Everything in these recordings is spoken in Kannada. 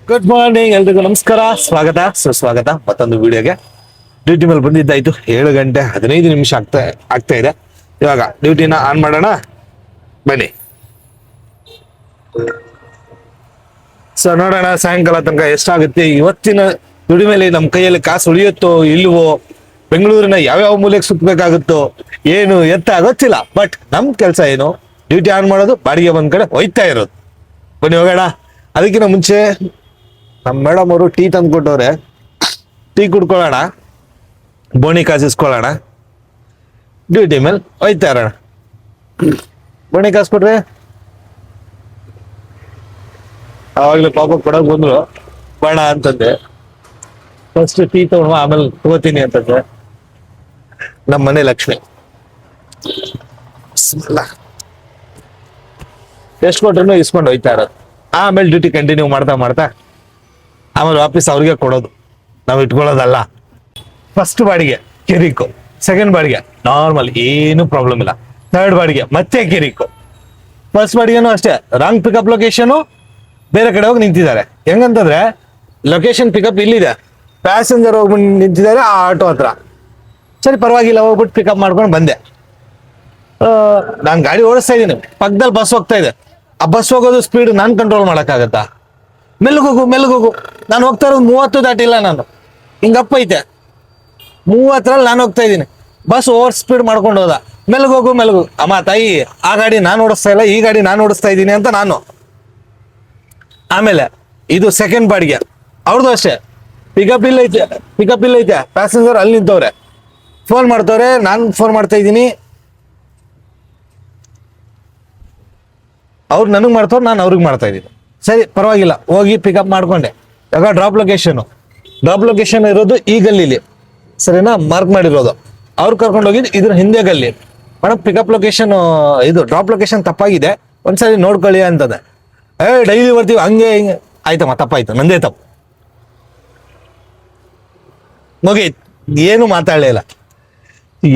ಗುಡ್ ಮಾರ್ನಿಂಗ್ ಎಲ್ರಿಗೂ ನಮಸ್ಕಾರ, ಸ್ವಾಗತ ಸುಸ್ವಾಗತ ಮತ್ತೊಂದು ವಿಡಿಯೋಗೆ. ಡ್ಯೂಟಿ ಮೇಲೆ ಬಂದಿದ್ದಾಯ್ತು. 7:15 ಆಗ್ತಾ ಇದೆ. ಇವಾಗ ಡ್ಯೂಟಿನ ಆನ್ ಮಾಡೋಣ ಬನ್ನಿ. ಸೊ ನೋಡೋಣ ಸಾಯಂಕಾಲ ತನಕ ಎಷ್ಟಾಗುತ್ತೆ. ಇವತ್ತಿನ ದುಡಿ ಮೇಲೆ ನಮ್ಮ ಕೈಯಲ್ಲಿ ಕಾಸು ಉಳಿಯುತ್ತೋ ಇಲ್ವೋ, ಬೆಂಗಳೂರಿನ ಯಾವ್ಯಾವ ಮೂಲೆಗೆ ಸುತ್ತಬೇಕಾಗುತ್ತೋ ಏನು ಎತ್ತ ಗೊತ್ತಿಲ್ಲ. ಬಟ್ ನಮ್ ಕೆಲಸ ಏನು, ಡ್ಯೂಟಿ ಆನ್ ಮಾಡೋದು, ಬಾಡಿಗೆ ಬಂದ್ ಕಡೆ ಹೋಯ್ತಾ ಇರೋದು. ಬನ್ನಿ ಹೋಗೋಣ. ಅದಕ್ಕಿಂತ ಮುಂಚೆ ನಮ್ಮ ಮೇಡಮ್ ಅವರು ಟೀ ತಂದು ಕೊಟ್ಟವ್ರೆ. ಟೀ ಕುಡ್ಕೊಳ್ಳೋಣ, ಬೋಣಿ ಕಾಸಿಸ್ಕೊಳ್ಳೋಣ, ಡ್ಯೂಟಿ ಮೇಲೆ ಹೋಯ್ತಾ ಇರೋಣ. ಬೋಣಿ ಕಾಸು ಕೊಟ್ರೆ ಆವಾಗಲೇ ಪಾಪ ಕೊಡಕ್ ಬಂದ್ರು, ಬೇಡ ಅಂತಂದೆ. ಫಸ್ಟ್ ಟೀ ತಗೊಂಡು ಆಮೇಲೆ ತಗೋತೀನಿ ಅಂತಂದೆ. ನಮ್ಮ ಮನೆ ಲಕ್ಷ್ಮಿ ಎಷ್ಟು ಕೊಟ್ರು ಇಸ್ಕೊಂಡು ಹೋಯ್ತಾ ಇರೋದು. ಆಮೇಲೆ ಡ್ಯೂಟಿ ಕಂಟಿನ್ಯೂ ಮಾಡ್ತಾ ಮಾಡ್ತಾ ಆಮೇಲೆ ವಾಪಸ್ ಅವ್ರಿಗೆ ಕೊಡೋದು, ನಾವು ಇಟ್ಕೊಳ್ಳೋದಲ್ಲ. ಫಸ್ಟ್ ಬಾಡಿಗೆ ಕಿರಿಕು, ಸೆಕೆಂಡ್ ಬಾಡಿಗೆ ನಾರ್ಮಲ್, ಏನು ಪ್ರಾಬ್ಲಮ್ ಇಲ್ಲ. ಥರ್ಡ್ ಬಾಡಿಗೆ ಮತ್ತೆ ಕಿರಿಕು. ಫಸ್ಟ್ ಬಾಡಿಗೆನೂ ಅಷ್ಟೇ, ರಾಂಗ್ ಪಿಕಪ್ ಲೊಕೇಶನ್, ಬೇರೆ ಕಡೆ ಹೋಗಿ ನಿಂತಿದ್ದಾರೆ. ಹೆಂಗಂತಂದ್ರೆ ಲೊಕೇಶನ್ ಪಿಕಪ್ ಇಲ್ಲಿದೆ, ಪ್ಯಾಸೆಂಜರ್ ಹೋಗ್ಬಿಟ್ಟು ನಿಂತಿದ್ದಾರೆ ಆ ಆಟೋ ಹತ್ರ. ಸರಿ ಪರವಾಗಿಲ್ಲ, ಹೋಗ್ಬಿಟ್ಟು ಪಿಕಪ್ ಮಾಡ್ಕೊಂಡು ಬಂದೆ. ನಾನು ಗಾಡಿ ಓಡಿಸ್ತಾ ಇದ್ದೀನಿ, ಪಕ್ಕದಲ್ಲಿ ಬಸ್ ಹೋಗ್ತಾ ಇದೆ. ಆ ಬಸ್ ಹೋಗೋದು ಸ್ಪೀಡ್ ನಾನು ಕಂಟ್ರೋಲ್ ಮಾಡೋಕ್ಕಾಗತ್ತಾ? ಮೆಲ್ಗೋಗು ಮೆಲ್ಗೋಗು. ನಾನು ಹೋಗ್ತಾ ಇರೋದು 30 ದಾಟಿಲ್ಲ, ನಾನು ಹಿಂಗಪ್ಪ ಐತೆ 30ರಲ್ಲಿ ನಾನು ಹೋಗ್ತಾ ಇದ್ದೀನಿ. ಬಸ್ ಓವರ್ ಸ್ಪೀಡ್ ಮಾಡ್ಕೊಂಡು ಹೋದ. ಮೆಲ್ಗೋಗು ಮೆಲ್ಗೋಗು. ಅಮ್ಮ ತಾಯಿ, ಆ ಗಾಡಿ ನಾನು ಓಡಿಸ್ತಾ ಇಲ್ಲ, ಈ ಗಾಡಿ ನಾನು ಓಡಿಸ್ತಾ ಇದ್ದೀನಿ ಅಂತ ನಾನು. ಆಮೇಲೆ ಇದು ಸೆಕೆಂಡ್ ಬಾಡಿಗೆ, ಅವ್ರದ್ದು ಅಷ್ಟೇ. ಪಿಕಪ್ ಇಲ್ಲ ಐತೆ, ಪ್ಯಾಸೆಂಜರ್ ಅಲ್ಲಿ ನಿಂತವ್ರೆ, ಫೋನ್ ಮಾಡ್ತವ್ರೆ, ನಾನು ಫೋನ್ ಮಾಡ್ತಾ ಇದ್ದೀನಿ. ಅವ್ರು ನನಗೆ ಮಾಡ್ತವ್ರು, ನಾನು ಅವ್ರಿಗೆ ಮಾಡ್ತಾ ಇದ್ದೀನಿ. ಸರಿ ಪರವಾಗಿಲ್ಲ, ಹೋಗಿ ಪಿಕಪ್ ಮಾಡ್ಕೊಂಡೆ. ಇವಾಗ ಡ್ರಾಪ್ ಲೊಕೇಶನ್ ಇರೋದು ಈ ಗಲ್ಲಿಲಿ, ಸರಿನಾ, ಮಾರ್ಕ್ ಮಾಡಿರೋದು. ಅವ್ರು ಕರ್ಕೊಂಡು ಹೋಗಿದ್ದು ಇದ್ರ ಹಿಂದೆ ಗಲ್ಲಿ. ಮೇಡಮ್ ಪಿಕಪ್ ಲೊಕೇಶನ್, ಇದು ಡ್ರಾಪ್ ಲೊಕೇಶನ್ ತಪ್ಪಾಗಿದೆ, ಒಂದ್ಸರಿ ನೋಡ್ಕೊಳ್ಳಿ ಅಂತದೆ. ಡೈಲಿ ಬರ್ತೀವಿ ಹಂಗೆ ಹಿಂಗೆ. ಆಯ್ತಮ್ಮ, ತಪ್ಪಾಯ್ತು, ನಂದೇ ತಪ್ಪು. ಮುಗೀತು, ಏನು ಮಾತಾಡಲಿಲ್ಲ.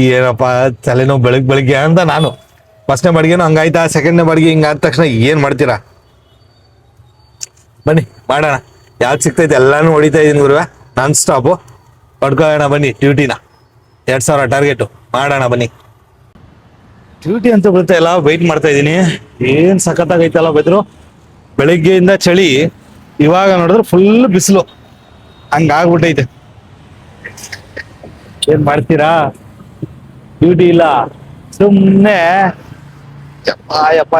ಏನಪ್ಪ ತಲೆನೋವು ಬೆಳಗ್ಗೆ ಅಂತ ನಾನು. ಫಸ್ಟ್ನೇ ಬಾಡಿಗೆನೂ ಹಂಗಾಯ್ತಾ, ಸೆಕೆಂಡ್ನೇ ಬಾಡಿಗೆ ಹಿಂಗಾದ ತಕ್ಷಣ ಏನು ಮಾಡ್ತೀರಾ? ಬನ್ನಿ ಮಾಡೋಣ, ಯಾವ್ದು ಸಿಗ್ತೈತೆ ಎಲ್ಲಾನು ಹೊಡಿತಾ ಇದ್ದೀನಿ ಗುರುವೆ, ನಾನ್ ಸ್ಟಾಪು. ಹೊಡ್ಕೊಳ್ಳೋಣ ಬನ್ನಿ ಡ್ಯೂಟಿನ. 2000 ಟಾರ್ಗೆಟು, ಮಾಡೋಣ ಬನ್ನಿ. ಡ್ಯೂಟಿ ಅಂತ ಬರುತ್ತೆ, ಎಲ್ಲ ವೆಯ್ಟ್ ಮಾಡ್ತಾ ಇದ್ದೀನಿ. ಏನು ಸಖತ್ತಾಗೈತಲ್ಲ ಬೆದ್ರು. ಬೆಳಿಗ್ಗೆಯಿಂದ ಚಳಿ, ಇವಾಗ ನೋಡಿದ್ರೆ ಫುಲ್ ಬಿಸಿಲು, ಹಂಗಾಗ್ಬಿಟ್ಟೈತೆ. ಏನ್ ಮಾಡ್ತೀರಾ, ಡ್ಯೂಟಿ ಇಲ್ಲ, ಸುಮ್ಮನೆ ಯಪ್ಪ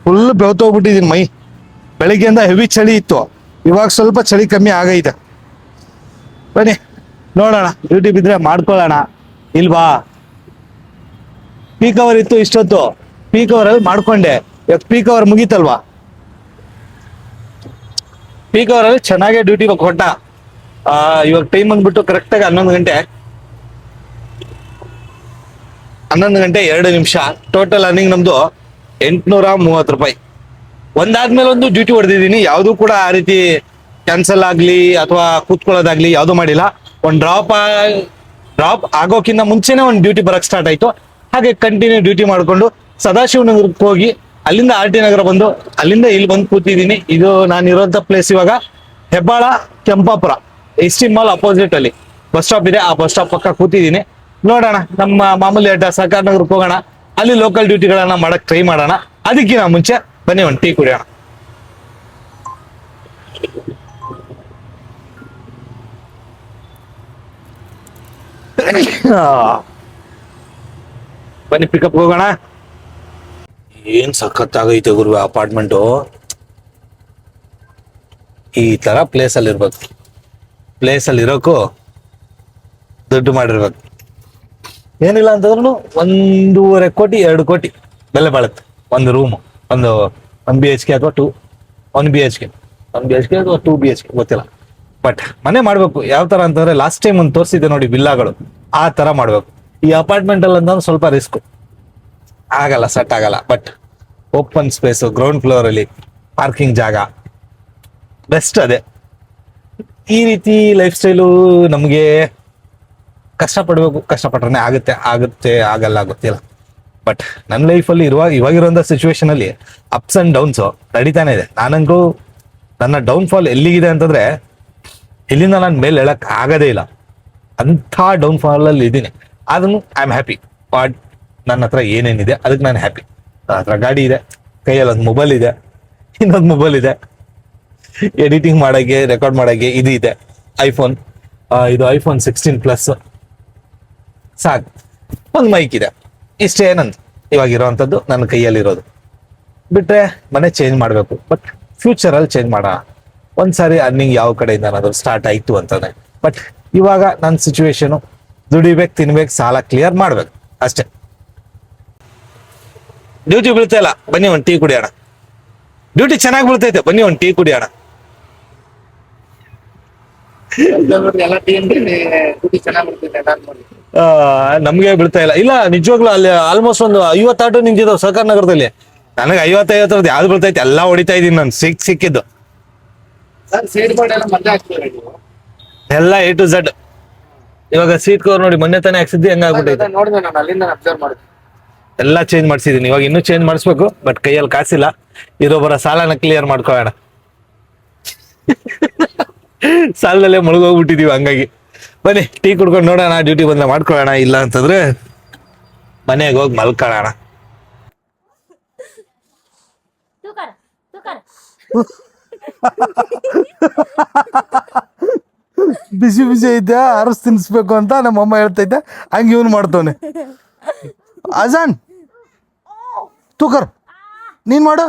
ಫುಲ್ ಬೆವ್ತೋಗ್ಬಿಟ್ಟಿದ್ದೀನಿ ಮೈ. ಬೆಳಿಗ್ಗೆಯಿಂದ ಹೆವಿ ಚಳಿ ಇತ್ತು, ಇವಾಗ ಸ್ವಲ್ಪ ಚಳಿ ಕಮ್ಮಿ ಆಗೈತೆ. ಬನ್ನಿ ನೋಡೋಣ, ಡ್ಯೂಟಿ ಬಿದ್ರೆ ಮಾಡ್ಕೊಳ್ಳೋಣ ಇಲ್ವಾ. ಪೀಕ್ ಅವರ್ ಇತ್ತು ಇಷ್ಟೊತ್ತು, ಪೀಕ್ ಅವರಲ್ಲಿ ಮಾಡ್ಕೊಂಡೆ. ಇವಾಗ ಪೀಕ್ ಅವರ್ ಮುಗೀತಲ್ವಾ, ಪೀಕ್ ಅವರಲ್ಲಿ ಚೆನ್ನಾಗೇ ಡ್ಯೂಟಿ ಕೊಟ್ಟ. ಇವಾಗ ಟೈಮ್ ಬಂದ್ಬಿಟ್ಟು ಕರೆಕ್ಟಾಗಿ 11 ಗಂಟೆ 2 ಟೋಟಲ್ ಅರ್ನಿಂಗ್ ನಮ್ದು 830 ರೂಪಾಯಿ. ಒಂದಾದ್ಮೇಲೆ ಒಂದು ಡ್ಯೂಟಿ ಹೊಡೆದಿದ್ದೀನಿ, ಯಾವುದು ಕೂಡ ಆ ರೀತಿ ಕ್ಯಾನ್ಸಲ್ ಆಗ್ಲಿ ಅಥವಾ ಕೂತ್ಕೊಳ್ಳೋದಾಗ್ಲಿ ಯಾವುದು ಮಾಡಿಲ್ಲ. ಒಂದು ಡ್ರಾಪ್ ಆಗೋಕ್ಕಿಂತ ಮುಂಚೆನೆ ಒಂದು ಡ್ಯೂಟಿ ಬರಕ್ ಸ್ಟಾರ್ಟ್ ಆಯ್ತು. ಹಾಗೆ ಕಂಟಿನ್ಯೂ ಡ್ಯೂಟಿ ಮಾಡ್ಕೊಂಡು ಸದಾಶಿವನಗರಕ್ಕೆ ಹೋಗಿ ಅಲ್ಲಿಂದ RT ನಗರ ಬಂದು ಅಲ್ಲಿಂದ ಇಲ್ಲಿ ಬಂದು ಕೂತಿದ್ದೀನಿ. ಇದು ನಾನು ಇರೋಂಥ ಪ್ಲೇಸ್ ಇವಾಗ Hebbal Kempapura, ST mall opposite ಅಲ್ಲಿ ಬಸ್ ಸ್ಟಾಪ್ ಇದೆ, ಆ ಬಸ್ ಸ್ಟಾಪ್ ಪಕ್ಕ ಕೂತಿದ್ದೀನಿ. ನೋಡೋಣ, ನಮ್ಮ ಮಾಮೂಲಿ ಅಡ್ಡ ಸಹಕಾರ ನಗರಕ್ಕೆ ಹೋಗೋಣ, ಅಲ್ಲಿ ಲೋಕಲ್ ಡ್ಯೂಟಿಗಳನ್ನ ಮಾಡಕ್ ಟ್ರೈ ಮಾಡೋಣ. ಅದಕ್ಕಿಂತ ಮುಂಚೆ ಬನ್ನಿ ಒಂದು ಟೀ ಕುಡಿಯೋಣ. ಬನ್ನಿ ಪಿಕಪ್ ಹೋಗೋಣ. ಏನ್ ಸಖತ್ತಾಗೈತೆ ಗುರು ಅಪಾರ್ಟ್ಮೆಂಟು. ಈ ತರ ಪ್ಲೇಸ್ ಅಲ್ಲಿ ಇರ್ಬೇಕು, ಪ್ಲೇಸ್ ಅಲ್ಲಿ ಇರೋಕು ದುಡ್ಡು ಮಾಡಿರ್ಬೇಕು. ಏನಿಲ್ಲ ಅಂತಂದ್ರೂ 1.5 ಕೋಟಿ 2 ಕೋಟಿ ಬೆಲೆ ಬಾಳುತ್ತೆ ಒಂದು ರೂಮು, ಒಂದು 1 BHK ಅಥವಾ 1 BHK ಅಥವಾ 2 BHK ಗೊತ್ತಿಲ್ಲ. ಬಟ್ ಮನೆ ಮಾಡ್ಬೇಕು. ಯಾವ ತರ ಅಂತಂದ್ರೆ ಲಾಸ್ಟ್ ಟೈಮ್ ಒಂದು ತೋರಿಸಿದೆ ನೋಡಿ ವಿಲ್ಲಾಗಳು, ಆ ತರ ಮಾಡ್ಬೇಕು. ಈ ಅಪಾರ್ಟ್ಮೆಂಟ್ ಅಲ್ಲಿ ಅಂತಂದ್ರೆ ಸ್ವಲ್ಪ ರಿಸ್ಕ್, ಆಗಲ್ಲ, ಸೆಟ್ ಆಗಲ್ಲ. But open space, ground floor ಅಲ್ಲಿ ಪಾರ್ಕಿಂಗ್ ಜಾಗ ಬೆಸ್ಟ್. ಅದೇ ಈ ರೀತಿ ಲೈಫ್ ಸ್ಟೈಲು ನಮಗೆ ಕಷ್ಟಪಡ್ಬೇಕು, ಕಷ್ಟಪಟ್ರೆ ಆಗುತ್ತೆ ಆಗಲ್ಲ ಗೊತ್ತಿಲ್ಲ. ಬಟ್ ನನ್ನ ಲೈಫಲ್ಲಿ ಇವಾಗಿರುವಂಥ ಸಿಚುವೇಶನ್ ಅಲ್ಲಿ ಅಪ್ಸ್ ಅಂಡ್ ಡೌನ್ಸ್ ನಡೀತಾನೆ ಇದೆ. ನಾನಂತೂ ನನ್ನ ಡೌನ್ಫಾಲ್ ಎಲ್ಲಿಗಿದೆ ಅಂತಂದ್ರೆ ಇಲ್ಲಿಂದ ನಾನು ಮೇಲೆ ಹೇಳಕ್ ಆಗದೇ ಇಲ್ಲ, ಅಂಥ ಡೌನ್ಫಾಲ್ ಅಲ್ಲಿ ಇದ್ದೀನಿ. ಅದನ್ನು ಐ ಆಮ್ ಹ್ಯಾಪಿ. ಬಟ್ ನನ್ನ ಹತ್ರ ಏನೇನಿದೆ ಅದಕ್ಕೆ ನಾನು ಹ್ಯಾಪಿ. ನನ್ನ ಹತ್ರ ಗಾಡಿ ಇದೆ, ಕೈಯಲ್ಲಿ ಒಂದು ಮೊಬೈಲ್ ಇದೆ, ಇನ್ನೊಂದು ಮೊಬೈಲ್ ಇದೆ, ಎಡಿಟಿಂಗ್ ಮಾಡೋಕ್ಕೆ ರೆಕಾರ್ಡ್ ಮಾಡೋಕ್ಕೆ ಇದು ಇದೆ, ಐಫೋನ್, ಇದು ಐಫೋನ್ 16 ಪ್ಲಸ್, ಸಾಕು. ಒಂದು ಮೈಕ್ ಇದೆ, ಇಷ್ಟೇ ನಂದು ಇವಾಗಿರೋವಂಥದ್ದು ನನ್ನ ಕೈಯಲ್ಲಿರೋದು. ಬಿಟ್ಟರೆ ಮನೆ ಚೇಂಜ್ ಮಾಡಬೇಕು, ಬಟ್ ಫ್ಯೂಚರಲ್ಲಿ ಚೇಂಜ್ ಮಾಡೋಣ. ಒಂದ್ಸಾರಿ ಅರ್ನಿಂಗ್ ಯಾವ ಕಡೆಯಿಂದ ಏನಾದರೂ ಸ್ಟಾರ್ಟ್ ಆಯಿತು ಅಂತಂದ್ರೆ. ಬಟ್ ಇವಾಗ ನನ್ನ ಸಿಚುವೇಶನು ದುಡಿಬೇಕು, ತಿನ್ಬೇಕು, ಸಾಲ ಕ್ಲಿಯರ್ ಮಾಡ್ಬೇಕು ಅಷ್ಟೇ. ಡ್ಯೂಟಿ ಬೀಳ್ತಾ ಇಲ್ಲ, ಬನ್ನಿ ಒಂದು ಟೀ ಕುಡಿಯೋಣ. ಡ್ಯೂಟಿ ಚೆನ್ನಾಗಿ ಬೀಳ್ತೈತೆ, ಬನ್ನಿ ಒಂದು ಟೀ ಕುಡಿಯೋಣ. ನಮ್ಗೆ ಬೀಳ್ತಾ ಇಲ್ಲ. ಇಲ್ಲ ನಿಜವಾಗ್ಲೂ ಅಲ್ಲಿ ಆಲ್ಮೋಸ್ಟ್ ಒಂದು 50 ಆಟೋ ನಿಂತಿದ್ದಾವೆ ಸಹಕಾರ ನಗರದಲ್ಲಿ. ನನಗೆ 50 ಯಾವ್ದು ಬೀಳ್ತೈತೆ ಎಲ್ಲ ಹೊಡಿತಾ ಇದೀನಿ ನಾನು, ಸಿಕ್ಕಿದ್ದು ಎಲ್ಲ A to Z. ಇವಾಗ ಸೀಟ್ ಕವರ್ ನೋಡಿ, ಮೊನ್ನೆ ತಾನೇ ಹಾಕ್ಸಿದ್ದೆ, ಹೆಂಗಾಗ್ಬಿಟ್ಟೈತೆ ನೋಡಿದೆ ನಾನು, ಅಲ್ಲಿಂದ ಅಬ್ಸರ್ವ್ ಮಾಡಿದೆ. ಎಲ್ಲ ಚೇಂಜ್ ಮಾಡಿಸಿದೀನಿ. ಇವಾಗ ಇನ್ನೂ ಚೇಂಜ್ ಮಾಡಿಸ್ಬೇಕು, ಬಟ್ ಕೈಯಲ್ಲಿ ಕಾಸಿಲ್ಲ. ಇರೋಬರ ಸಾಲನ ಕ್ಲಿಯರ್ ಮಾಡ್ಕೊಳ್ಳೋಣ. ಸಾಲದಲ್ಲೇ ಮುಳುಗೋಗ್ಬಿಟ್ಟಿದೀವಿ, ಹಂಗಾಗಿ ಬನ್ನಿ ಟೀ ಕುಡ್ಕೊಂಡು ನೋಡೋಣ. ಡ್ಯೂಟಿ ಬಂದ್ರೆ ಮಾಡ್ಕೊಳ್ಳೋಣ, ಇಲ್ಲ ಅಂತಂದ್ರೆ ಮನೆಗೆ ಹೋಗಿ ಮಲ್ಕೊಳ್ಳೋಣ. ಬಿಸಿ ಬಿಸಿ ಐತೆ, ಅರಸ್ ತಿನ್ಸ್ಬೇಕು ಅಂತ ನಮ್ಮಮ್ಮ ಹೇಳ್ತೈತೆ, ಹಂಗೆ ಇವನು ಮಾಡ್ತವನೆ. ಅಜಾನ್ ತೂಕರ್ ನೀನ್ ಮಾಡು.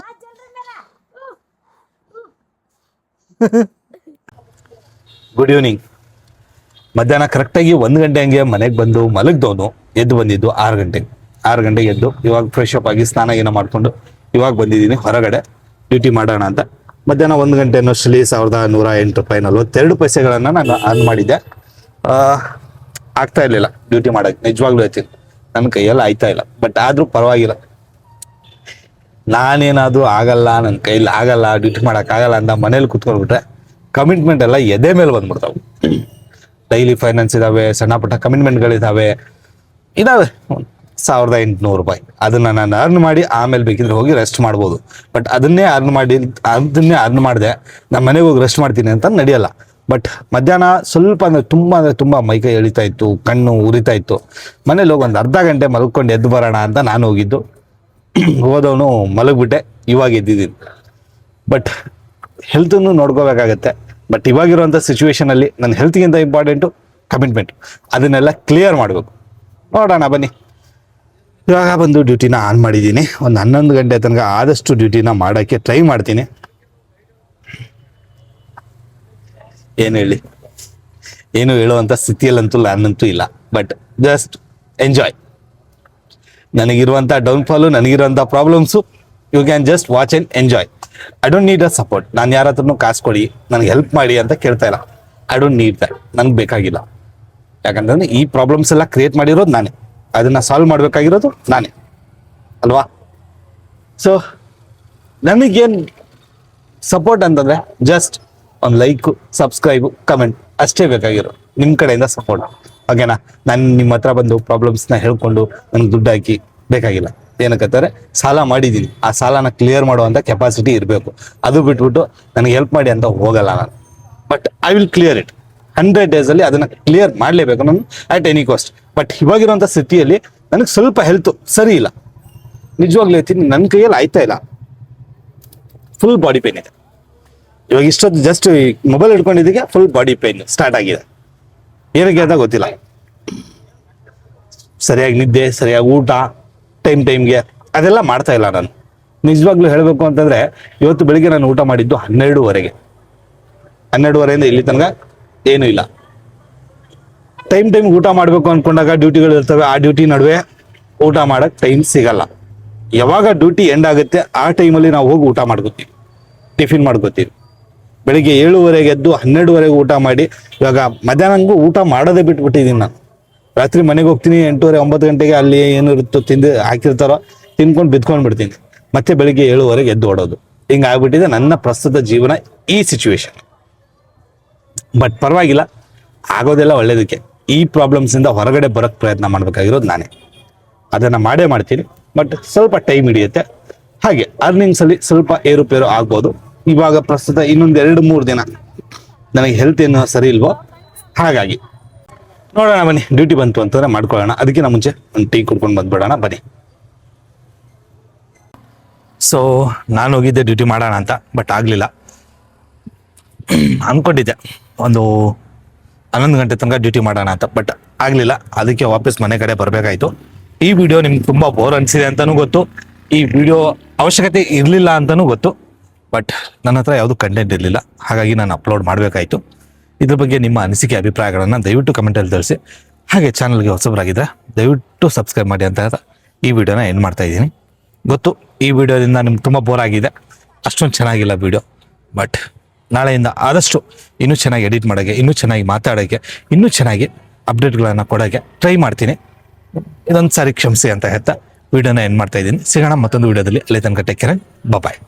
Good evening. ಮಧ್ಯಾಹ್ನ ಕರೆಕ್ಟಾಗಿ 1 ಗಂಟೆ ಹಂಗೆ ಮನೆಗೆ ಬಂದು ಮಲಗ್ದವನು. ಎದ್ದು ಬಂದಿದ್ದು 6 ಗಂಟೆಗೆ. 6 ಗಂಟೆಗೆ ಎದ್ದು ಇವಾಗ ಫ್ರೆಶ್ ಅಪ್ ಆಗಿ ಸ್ನಾನ ಗೀನ ಮಾಡ್ಕೊಂಡು ಇವಾಗ ಬಂದಿದ್ದೀನಿ ಹೊರಗಡೆ ಡ್ಯೂಟಿ ಮಾಡೋಣ ಅಂತ. ಮಧ್ಯಾಹ್ನ 1 ಗಂಟೆ ಅನ್ನೋಷ್ಟರಲ್ಲಿ 1108 ರೂಪಾಯಿ 42 ಪೈಸೆಗಳನ್ನು ನಾನು ಅರ್ನ್ ಮಾಡಿದ್ದೆ. ಆಗ್ತಾ ಇರಲಿಲ್ಲ ಡ್ಯೂಟಿ ಮಾಡೋಕ್ಕೆ, ನಿಜವಾಗ್ಲೂ ಹೇಳ್ತೀನಿ, ನನ್ನ ಕೈಯಲ್ಲಿ ಆಯ್ತಾ ಇಲ್ಲ. ಬಟ್ ಆದರೂ ಪರವಾಗಿಲ್ಲ, ನಾನೇನಾದರೂ ಆಗಲ್ಲ, ನನ್ನ ಕೈಯಲ್ಲಿ ಆಗಲ್ಲ, ಡ್ಯೂಟಿ ಮಾಡೋಕ್ಕಾಗಲ್ಲ ಅಂತ ಮನೇಲಿ ಕುತ್ಕೊಂಡ್ಬಿಟ್ರೆ ಕಮಿಟ್ಮೆಂಟ್ ಎಲ್ಲ ಎದೆ ಮೇಲೆ ಬಂದ್ಬಿಡ್ತಾವೆ. ಡೈಲಿ ಫೈನಾನ್ಸ್ ಇದ್ದಾವೆ, ಸಣ್ಣ ಪುಟ್ಟ ಕಮಿಟ್ಮೆಂಟ್ಗಳಿದ್ದಾವೆ, 1800 ರೂಪಾಯಿ. ಅದನ್ನ ನಾನು ಅರ್ನ್ ಮಾಡಿ ಆಮೇಲೆ ಬೇಕಿದ್ರೆ ಹೋಗಿ ರೆಸ್ಟ್ ಮಾಡ್ಬೋದು. ಬಟ್ ಅದನ್ನೇ ಅರ್ನ್ ಮಾಡಿದೆ ನಾನು ಮನೆಗೆ ಹೋಗಿ ರೆಸ್ಟ್ ಮಾಡ್ತೀನಿ ಅಂತ ನಡೆಯಲ್ಲ. ಬಟ್ ಮಧ್ಯಾಹ್ನ ಸ್ವಲ್ಪ ಅಂದರೆ ತುಂಬ ಮೈಕೈ ಎಳಿತಾ ಇತ್ತು, ಕಣ್ಣು ಉರಿತಾ ಇತ್ತು. ಮನೇಲಿ ಹೋಗಿ ಒಂದು ಅರ್ಧ ಗಂಟೆ ಮಲ್ಕೊಂಡು ಎದ್ದು ಬರೋಣ ಅಂತ ನಾನು ಹೋಗಿದ್ದು. ಹೋದವನು ಮಲಗಿಬಿಟ್ಟೆ, ಇವಾಗ ಎದ್ದಿದ್ದೀನಿ. ಬಟ್ ಹೆಲ್ತನ್ನು ನೋಡ್ಕೋಬೇಕಾಗತ್ತೆ. ಬಟ್ ಇವಾಗಿರುವಂಥ ಸಿಚುವೇಶನಲ್ಲಿ ನನ್ನ ಹೆಲ್ತ್ಗಿಂತ ಇಂಪಾರ್ಟೆಂಟು ಕಮಿಟ್ಮೆಂಟ್. ಅದನ್ನೆಲ್ಲ ಕ್ಲಿಯರ್ ಮಾಡಬೇಕು. ನೋಡೋಣ ಬನ್ನಿ. ಇವಾಗ ಬಂದು ಡ್ಯೂಟಿನ ಆನ್ ಮಾಡಿದ್ದೀನಿ. ಒಂದು 11 ಗಂಟೆ ತನಕ ಆದಷ್ಟು ಡ್ಯೂಟಿನ ಮಾಡೋಕ್ಕೆ ಟ್ರೈ ಮಾಡ್ತೀನಿ. ಏನು ಹೇಳಿ, ಏನು ಹೇಳುವಂಥ ಸ್ಥಿತಿಯಲ್ಲಂತೂ ನಾನಂತೂ ಇಲ್ಲ. But just enjoy. ನನಗಿರುವಂಥ ಡೌನ್ಫಾಲು, ನನಗಿರುವಂಥ problems, you can just watch and enjoy. I don't need a support. ನಾನು ಯಾರ ಹತ್ರನೂ ಕಾಸು ಕೊಡಿ, ನನಗೆ ಹೆಲ್ಪ್ ಮಾಡಿ ಅಂತ ಕೇಳ್ತಾ ಇಲ್ಲ. I don't need that. ನನಗೆ ಬೇಕಾಗಿಲ್ಲ. ಯಾಕಂತಂದರೆ ಈ ಪ್ರಾಬ್ಲಮ್ಸ್ ಎಲ್ಲ ಕ್ರಿಯೇಟ್ ಮಾಡಿರೋದು ನಾನೇ, ಅದನ್ನು ಸಾಲ್ವ್ ಮಾಡಬೇಕಾಗಿರೋದು ನಾನೇ ಅಲ್ವಾ. ಸೊ ನನಗೇನು ಸಪೋರ್ಟ್ ಅಂತಂದರೆ ಜಸ್ಟ್ ಒಂದು ಲೈಕು, ಸಬ್ಸ್ಕ್ರೈಬು, ಕಮೆಂಟ್ ಅಷ್ಟೇ ಬೇಕಾಗಿರೋ ನಿಮ್ಮ ಕಡೆಯಿಂದ ಸಪೋರ್ಟ್. ಓಕೆನಾ. ನಾನು ನಿಮ್ಮ ಹತ್ರ ಬಂದು ಪ್ರಾಬ್ಲಮ್ಸ್ನ ಹೇಳ್ಕೊಂಡು ನನಗೆ ದುಡ್ಡು ಹಾಕಿ ಬೇಕಾಗಿಲ್ಲ. ಏನಕ್ಕಂತಾರೆ ಸಾಲ ಮಾಡಿದ್ದೀನಿ, ಆ ಸಾಲನ ಕ್ಲಿಯರ್ ಮಾಡುವಂಥ ಕೆಪಾಸಿಟಿ ಇರಬೇಕು. ಅದು ಬಿಟ್ಬಿಟ್ಟು ನನಗೆ ಹೆಲ್ಪ್ ಮಾಡಿ ಅಂತ ಹೋಗಲ್ಲ ನಾನು. But I will clear it. 100 ಡೇಸಲ್ಲಿ ಅದನ್ನು ಕ್ಲಿಯರ್ ಮಾಡಲೇಬೇಕು ನಾನು, ಅಟ್ ಎನಿ ಕಾಸ್ಟ್. ಬಟ್ ಇವಾಗಿರುವಂಥ ಸ್ಥಿತಿಯಲ್ಲಿ ನನಗೆ ಸ್ವಲ್ಪ ಹೆಲ್ತು ಸರಿ ಇಲ್ಲ. ನಿಜವಾಗ್ಲೂ ಹೇಳ್ತೀನಿ, ನನ್ನ ಕೈಯಲ್ಲಿ ಆಯ್ತಾ ಇಲ್ಲ. ಫುಲ್ ಬಾಡಿ ಪೇನ್ ಇದೆ. ಇವಾಗ ಇಷ್ಟೊತ್ತು ಜಸ್ಟ್ ಮೊಬೈಲ್ ಹಿಡ್ಕೊಂಡಿದ್ದಕ್ಕೆ ಫುಲ್ ಬಾಡಿ ಪೇನ್ ಸ್ಟಾರ್ಟ್ ಆಗಿದೆ. ಏನಕ್ಕೆ ಅಂತ ಗೊತ್ತಿಲ್ಲ. ಸರಿಯಾಗಿ ನಿದ್ದೆ, ಸರಿಯಾಗಿ ಊಟ, ಟೈಮ್ಗೆ ಅದೆಲ್ಲ ಮಾಡ್ತಾ ಇಲ್ಲ ನಾನು. ನಿಜವಾಗ್ಲೂ ಹೇಳಬೇಕು ಅಂತಂದರೆ ಇವತ್ತು ಬೆಳಿಗ್ಗೆ ನಾನು ಊಟ ಮಾಡಿದ್ದು 12:30. 12:30 ಇಲ್ಲಿ ತನಕ ಏನೂ ಇಲ್ಲ. ಟೈಮ್ ಊಟ ಮಾಡಬೇಕು ಅಂದ್ಕೊಂಡಾಗ ಡ್ಯೂಟಿಗಳು ಇರ್ತವೆ. ಆ ಡ್ಯೂಟಿ ನಡುವೆ ಊಟ ಮಾಡೋಕ್ಕೆ ಟೈಮ್ ಸಿಗಲ್ಲ. ಯಾವಾಗ ಡ್ಯೂಟಿ ಎಂಡ್ ಆಗುತ್ತೆ ಆ ಟೈಮಲ್ಲಿ ನಾವು ಹೋಗಿ ಊಟ ಮಾಡ್ಕೋತೀವಿ, ಟಿಫಿನ್ ಮಾಡ್ಕೋತೀವಿ. ಬೆಳಿಗ್ಗೆ 7:30 ಎದ್ದು 12:30 ಊಟ ಮಾಡಿ ಇವಾಗ ಮಧ್ಯಾಹ್ನಂಗೂ ಊಟ ಮಾಡೋದೇ ಬಿಟ್ಬಿಟ್ಟಿದ್ದೀನಿ ನಾನು. ರಾತ್ರಿ ಮನೆಗೆ ಹೋಗ್ತೀನಿ 8:30 9 ಗಂಟೆಗೆ. ಅಲ್ಲಿ ಏನು ಇರುತ್ತೋ ತಿಂದು ಹಾಕಿರ್ತಾರೋ ತಿನ್ಕೊಂಡು ಬಿದ್ಕೊಂಡು ಬಿಡ್ತೀನಿ. ಮತ್ತೆ ಬೆಳಿಗ್ಗೆ 7:30 ಎದ್ದು ಓಡೋದು. ಹಿಂಗೆ ಆಗ್ಬಿಟ್ಟಿದೆ ನನ್ನ ಪ್ರಸ್ತುತ ಜೀವನ, ಈ ಸಿಚುವೇಶನ್. ಬಟ್ ಪರವಾಗಿಲ್ಲ, ಆಗೋದೆಲ್ಲ ಒಳ್ಳೇದಕ್ಕೆ. ಈ ಪ್ರಾಬ್ಲಮ್ಸಿಂದ ಹೊರಗಡೆ ಬರೋಕ್ಕೆ ಪ್ರಯತ್ನ ಮಾಡಬೇಕಾಗಿರೋದು ನಾನೇ. ಅದನ್ನು ಮಾಡ್ತೀನಿ. ಬಟ್ ಸ್ವಲ್ಪ ಟೈಮ್ ಹಿಡಿಯುತ್ತೆ. ಹಾಗೆ ಅರ್ನಿಂಗ್ಸಲ್ಲಿ ಸ್ವಲ್ಪ ಏರುಪೇರು ಆಗ್ಬೋದು. ಇವಾಗ ಪ್ರಸ್ತುತ ಇನ್ನೊಂದು 2-3 ದಿನ ನನಗೆ ಹೆಲ್ತ್ ಏನು ಸರಿ ಇಲ್ವೋ, ಹಾಗಾಗಿ ನೋಡೋಣ ಬನ್ನಿ. ಡ್ಯೂಟಿ ಬಂತು ಅಂತಂದ್ರೆ ಮಾಡ್ಕೊಳ್ಳೋಣ. ಅದಕ್ಕಿಂತ ಮುಂಚೆ ಒಂದು ಟೀ ಕುಡ್ಕೊಂಡು ಬಂದ್ಬಿಡೋಣ ಬನ್ನಿ. ಸೊ ನಾನು ಹೋಗಿದ್ದೆ ಡ್ಯೂಟಿ ಮಾಡೋಣ ಅಂತ, ಬಟ್ ಆಗಲಿಲ್ಲ. ಅಂದ್ಕೊಂಡಿದ್ದೆ ಒಂದು 11 ಗಂಟೆ ತನಕ ಡ್ಯೂಟಿ ಮಾಡೋಣ ಅಂತ, ಬಟ್ ಆಗಲಿಲ್ಲ. ಅದಕ್ಕೆ ವಾಪಸ್ ಮನೆ ಕಡೆ ಬರಬೇಕಾಯ್ತು. ಈ ವಿಡಿಯೋ ನಿಮ್ಗೆ ತುಂಬ ಬೋರ್ ಅನಿಸಿದೆ ಅಂತಲೂ ಗೊತ್ತು, ಈ ವಿಡಿಯೋ ಅವಶ್ಯಕತೆ ಇರಲಿಲ್ಲ ಅಂತಲೂ ಗೊತ್ತು, ಬಟ್ ನನ್ನ ಹತ್ರ ಯಾವುದು ಕಂಟೆಂಟ್ ಇರಲಿಲ್ಲ, ಹಾಗಾಗಿ ನಾನು ಅಪ್ಲೋಡ್ ಮಾಡಬೇಕಾಯಿತು. ಇದ್ರ ಬಗ್ಗೆ ನಿಮ್ಮ ಅನಿಸಿಕೆ ಅಭಿಪ್ರಾಯಗಳನ್ನು ದಯವಿಟ್ಟು ಕಮೆಂಟಲ್ಲಿ ತಿಳಿಸಿ. ಹಾಗೆ ಚಾನಲ್ಗೆ ಹೊಸಬರಾಗಿದ್ದರೆ ದಯವಿಟ್ಟು ಸಬ್ಸ್ಕ್ರೈಬ್ ಮಾಡಿ ಅಂತ ಹೇಳ್ತಾ ಈ ವಿಡಿಯೋನ ಎಂಡ್ ಮಾಡ್ತಾ ಇದ್ದೀನಿ. ಗೊತ್ತು ಈ ವಿಡಿಯೋದಿಂದ ನಿಮ್ಗೆ ತುಂಬ ಬೋರ್ ಆಗಿದೆ, ಅಷ್ಟೊಂದು ಚೆನ್ನಾಗಿಲ್ಲ ವಿಡಿಯೋ, ಬಟ್ ನಾಳೆಯಿಂದ ಆದಷ್ಟು ಇನ್ನೂ ಚೆನ್ನಾಗಿ ಎಡಿಟ್ ಮಾಡೋಕ್ಕೆ, ಇನ್ನೂ ಚೆನ್ನಾಗಿ ಮಾತಾಡೋಕ್ಕೆ, ಇನ್ನೂ ಚೆನ್ನಾಗಿ ಅಪ್ಡೇಟ್ಗಳನ್ನು ಕೊಡೋಕ್ಕೆ ಟ್ರೈ ಮಾಡ್ತೀನಿ. ಇದೊಂದು ಸಾರಿ ಕ್ಷಮಿಸಿ ಅಂತ ಹೇಳ್ತಾ ವಿಡಿಯೋನ ಎಂಡ್ ಮಾಡ್ತಾ ಇದ್ದೀನಿ. ಸಿಗೋಣ ಮತ್ತೊಂದು ವಿಡಿಯೋದಲ್ಲಿ. ಅಲ್ಲಿ ತನಕ ಟೇಕ್ ಕೇರ್, ಬಾಯ್.